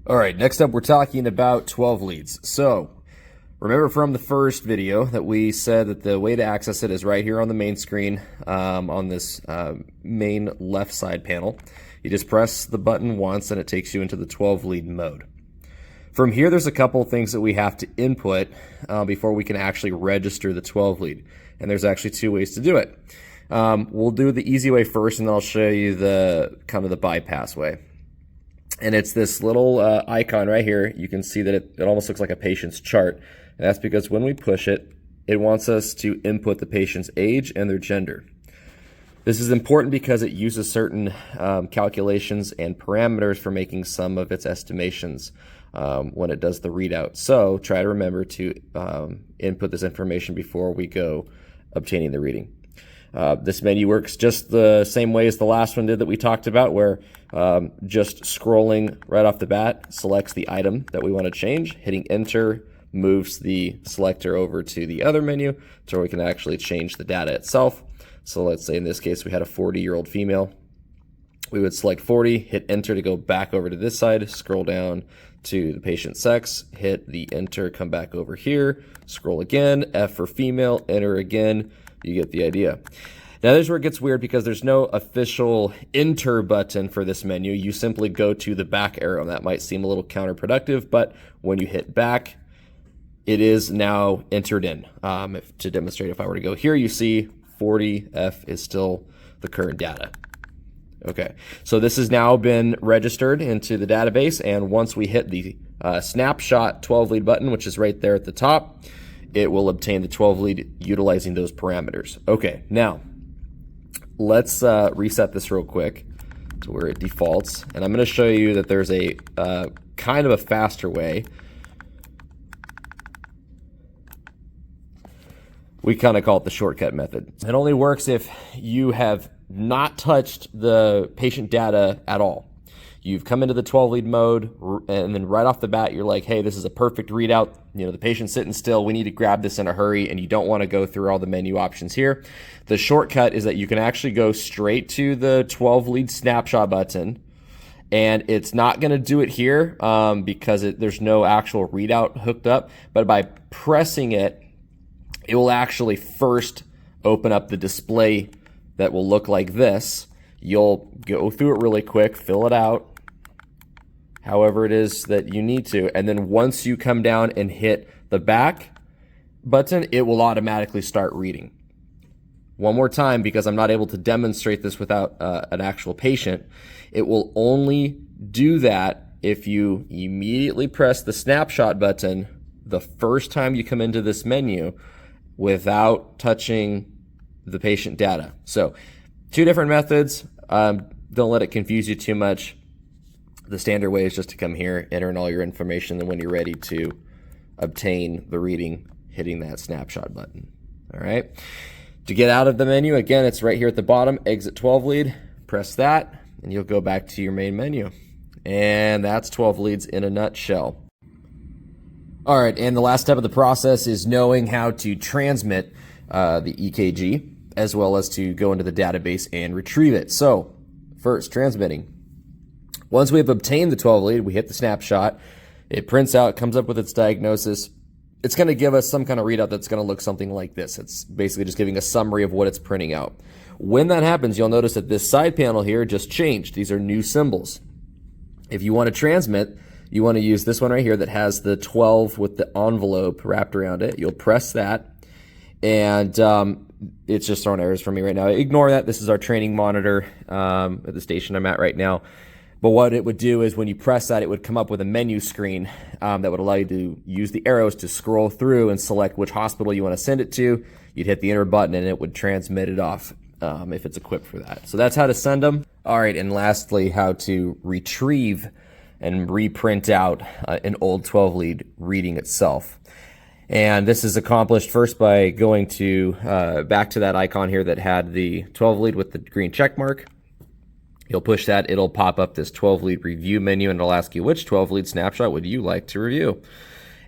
All right, next up we're talking about 12 leads. So remember from the first video that we said that the way to access it is right here on the main screen on this main left side panel. You just press the button once and it takes you into the 12 lead mode. From here, there's a couple of things that we have to input before we can actually register the 12 lead. And there's actually two ways to do it. We'll do the easy way first, and then I'll show you the kind of the bypass way. And it's this little icon right here. You can see that it almost looks like a patient's chart. And that's because when we push it, it wants us to input the patient's age and their gender. This is important because it uses certain calculations and parameters for making some of its estimations when it does the readout. So try to remember to input this information before we go obtaining the reading. This menu works just the same way as the last one did that we talked about, where just scrolling right off the bat selects the item that we want to change. Hitting enter moves the selector over to the other menu to where we can actually change the data itself. So let's say in this case we had a 40-year-old female. We would select 40, hit enter to go back over to this side, scroll down to the patient's sex, hit the enter, come back over here, scroll again, F for female, enter again. You get the idea. Now there's where it gets weird because there's no official enter button for this menu. You simply go to the back arrow. That might seem a little counterproductive, but when you hit back, it is now entered in. To demonstrate, if I were to go here, you see 40F is still the current data. Okay, so this has now been registered into the database, and once we hit the snapshot 12 lead button, which is right there at the top, it will obtain the 12 lead utilizing those parameters. Okay, now let's reset this real quick to where it defaults, and I'm going to show you that there's a kind of a faster way. We kind of call it the shortcut method. It only works if you have not touched the patient data at all. You've come into the 12 lead mode, and then right off the bat, you're like, hey, this is a perfect readout. You know, the patient's sitting still. We need to grab this in a hurry, and you don't want to go through all the menu options here. The shortcut is that you can actually go straight to the 12 lead snapshot button, and it's not going to do it here because there's no actual readout hooked up. But by pressing it, it will actually first open up the display that will look like this. You'll go through it really quick, fill it out, however it is that you need to. And then once you come down and hit the back button, it will automatically start reading. One more time, because I'm not able to demonstrate this without an actual patient. It will only do that if you immediately press the snapshot button the first time you come into this menu without touching the patient data. So two different methods. Don't let it confuse you too much. The standard way is just to come here, enter in all your information, then when you're ready to obtain the reading, hitting that snapshot button. All right. To get out of the menu, again, it's right here at the bottom, exit 12 lead, press that, and you'll go back to your main menu. And that's 12 leads in a nutshell. All right, and the last step of the process is knowing how to transmit the EKG, as well as to go into the database and retrieve it. So first, transmitting. Once we have obtained the 12 lead, we hit the snapshot. It prints out, comes up with its diagnosis. It's going to give us some kind of readout that's going to look something like this. It's basically just giving a summary of what it's printing out. When that happens, you'll notice that this side panel here just changed. These are new symbols. If you want to transmit, you want to use this one right here that has the 12 with the envelope wrapped around it. You'll press that, and it's just throwing errors for me right now. Ignore that. This is our training monitor at the station I'm at right now. But what it would do is when you press that, it would come up with a menu screen that would allow you to use the arrows to scroll through and select which hospital you want to send it to. You'd hit the enter button and it would transmit it off if it's equipped for that. So that's how to send them. All right, and lastly, how to retrieve and reprint out an old 12 lead reading itself. And this is accomplished first by going to back to that icon here that had the 12 lead with the green check mark. You'll push that, it'll pop up this 12 lead review menu, and it'll ask you which 12 lead snapshot would you like to review.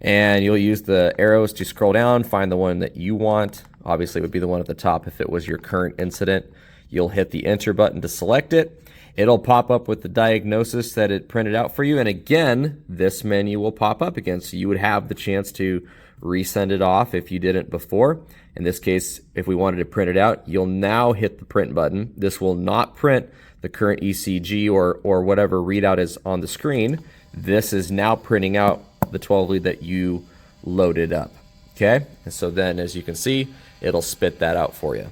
And you'll use the arrows to scroll down, find the one that you want. Obviously, it would be the one at the top if it was your current incident. You'll hit the enter button to select it. It'll pop up with the diagnosis that it printed out for you. And again, this menu will pop up again. So you would have the chance to resend it off if you didn't before. In this case, if we wanted to print it out, you'll now hit the print button. This will not print the current ECG or whatever readout is on the screen. This is now printing out the 12 lead that you loaded up. Okay, and so then as you can see, it'll spit that out for you.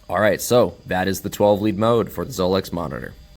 All right, so that is the 12 lead mode for the Zoll X monitor.